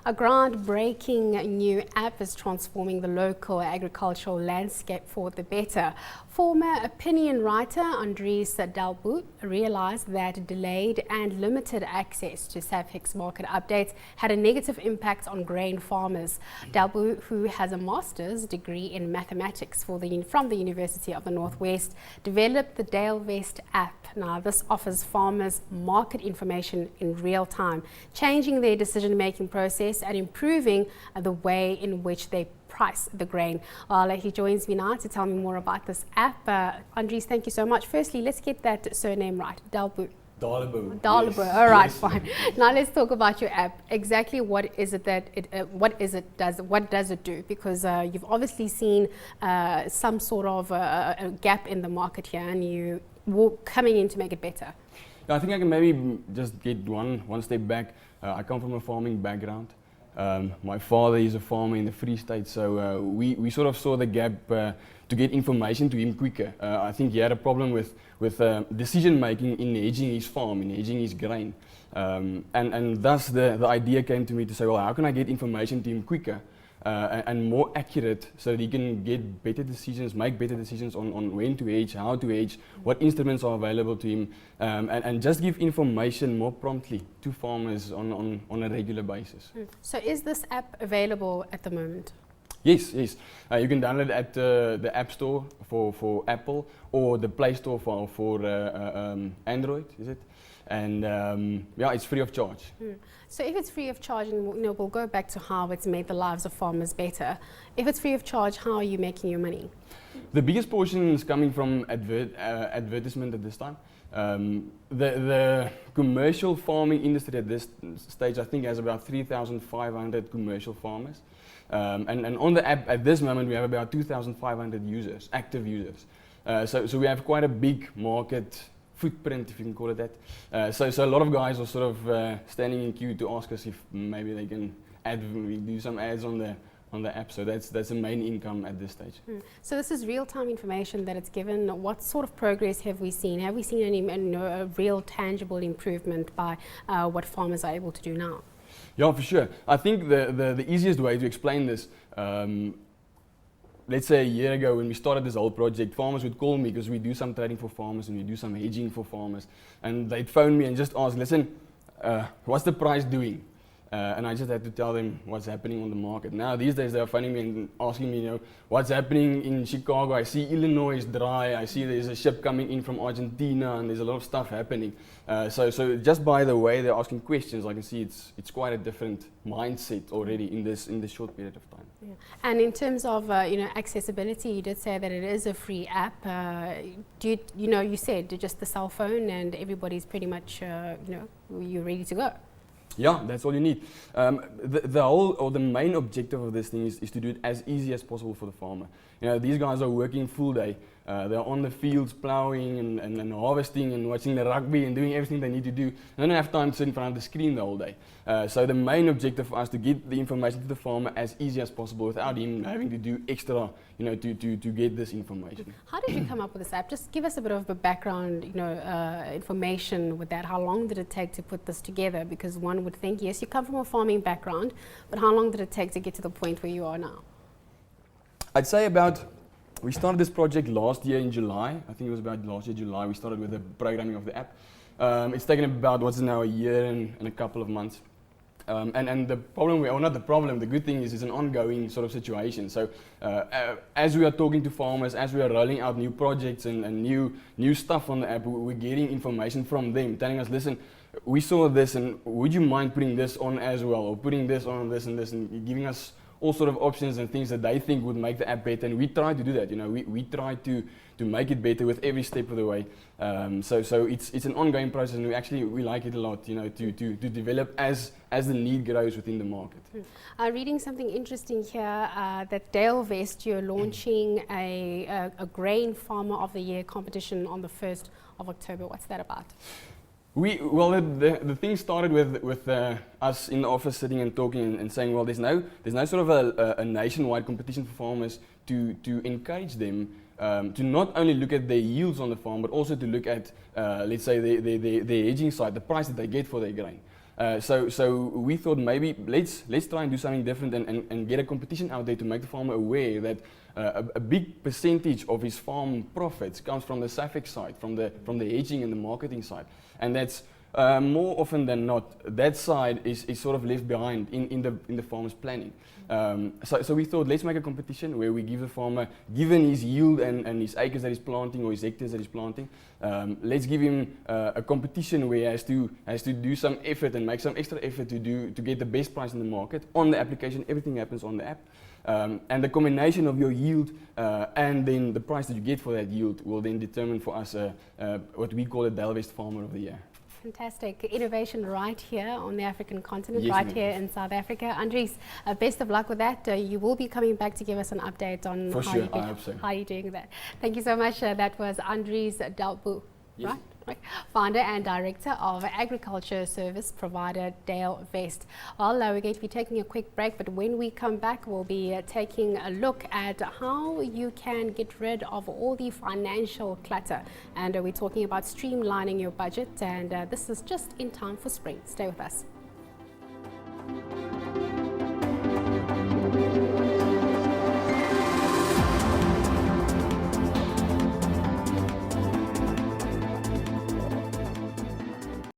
A groundbreaking new app is transforming the local agricultural landscape for the better. Former opinion writer Andries D'Alebout realized that delayed and limited access to SAFEX market updates had a negative impact on grain farmers. D'Alebout, who has a master's degree in mathematics from the University of the Northwest, developed the Dalevest app. Now, this offers farmers market information in real time, changing their decision-making process and improving the way in which they price the grain. He joins me now to tell me more about this app. Andries, thank you so much. Firstly, let's get that surname right. D'Alebout. D'Alebout. D'Alebout. Yes. All right, Yes. fine. Now let's talk about your app. Exactly what is it that what does it do? Because you've obviously seen some sort of a gap in the market here, and you were coming in to make it better. I think I can maybe just get one step back. I come from a farming background. My father is a farmer in the Free State, so we sort of saw the gap to get information to him quicker. I think he had a problem with decision making in hedging his farm, in hedging his grain. And thus the idea came to me to say, well, how can I get information to him quicker and more accurate so that he can get better decisions, make better decisions on when to hedge, how to hedge, what instruments are available to him, and just give information more promptly to farmers on a regular basis. So is this app available at the moment? Yes. You can download it at the App Store for Apple or the Play Store for Android, is it? And yeah, it's free of charge. So if it's free of charge, and we'll go back to how it's made the lives of farmers better. If it's free of charge, how are you making your money? The biggest portion is coming from advertisement at this time. The commercial farming industry at this stage, I think, has about 3,500 commercial farmers. And on the app at this moment, we have about 2,500 users, active users. So we have quite a big market footprint, if you can call it that. So a lot of guys are sort of standing in queue to ask us if maybe they can do some ads on the app. So that's the main income at this stage. So this is real-time information that it's given. What sort of progress have we seen? Have we seen any a real tangible improvement by what farmers are able to do now? Yeah, for sure. I think the easiest way to explain this, let's say a year ago when we started this whole project, farmers would call me because we do some trading for farmers and we do some hedging for farmers. And they'd phone me and just ask, listen, what's the price doing? And I just had to tell them what's happening on the market. Now these days they're phoning me and asking me, what's happening in Chicago. I see Illinois is dry. I see there's a ship coming in from Argentina and there's a lot of stuff happening. So just by the way they're asking questions, I can see it's quite a different mindset already in this short period of time. Yeah. And in terms of accessibility, you did say that it is a free app. You said just the cell phone and everybody's pretty much you're ready to go. Yeah, that's all you need. The main objective of this thing is to do it as easy as possible for the farmer. These guys are working full day. They're on the fields plowing and harvesting and watching the rugby and doing everything they need to do. They don't have time to sit in front of the screen the whole day. So the main objective for us to get the information to the farmer as easy as possible without him having to do extra, to get this information. How did you come up with this app? Just give us a bit of a background, information with that. How long did it take to put this together? Because one would think, yes, you come from a farming background, but how long did it take to get to the point where you are now? I'd say we started this project last year in July. I think it was about last year, July. We started with the programming of the app. It's taken about, a year and a couple of months. And the problem, or not the problem, the good thing is it's an ongoing sort of situation. So as we are talking to farmers, as we are rolling out new projects and new stuff on the app, we're getting information from them, telling us, listen, we saw this and would you mind putting this on as well, or putting this on this and this, and giving us all sort of options and things that they think would make the app better, and we try to do that. We try to make it better with every step of the way. So it's an ongoing process, and we like it a lot. To develop as the need grows within the market. Reading something interesting here that Dalevest, you're launching a Grain Farmer of the Year competition on the 1st of October. What's that about? The thing started with us in the office sitting and talking and saying, well, there's no sort of a nationwide competition for farmers to encourage them to not only look at their yields on the farm, but also to look at, let's say, the hedging side, the price that they get for their grain. So we thought maybe let's try and do something different and get a competition out there to make the farmer aware that a big percentage of his farm profits comes from the SAFEX side, from the hedging and the marketing side, and that's more often than not, that side is sort of left behind in the farmer's planning. So we thought, let's make a competition where we give the farmer, given his yield and his acres that he's planting or his hectares that he's planting, let's give him a competition where he has to do some effort and make some extra effort to get the best price in the market. On the application, everything happens on the app. And the combination of your yield and then the price that you get for that yield will then determine for us what we call a Dalevest Farmer of the Year. Fantastic. Innovation right here on the African continent, Yes, right here in South Africa. Andries, best of luck with that. You will be coming back to give us an update on how you're doing that. Thank you so much. That was Andries D'Alebout, yes. right? Founder and Director of Agriculture Service Provider Dalevest. Well, we're going to be taking a quick break, but when we come back, we'll be taking a look at how you can get rid of all the financial clutter. And we're talking about streamlining your budget, and this is just in time for spring. Stay with us.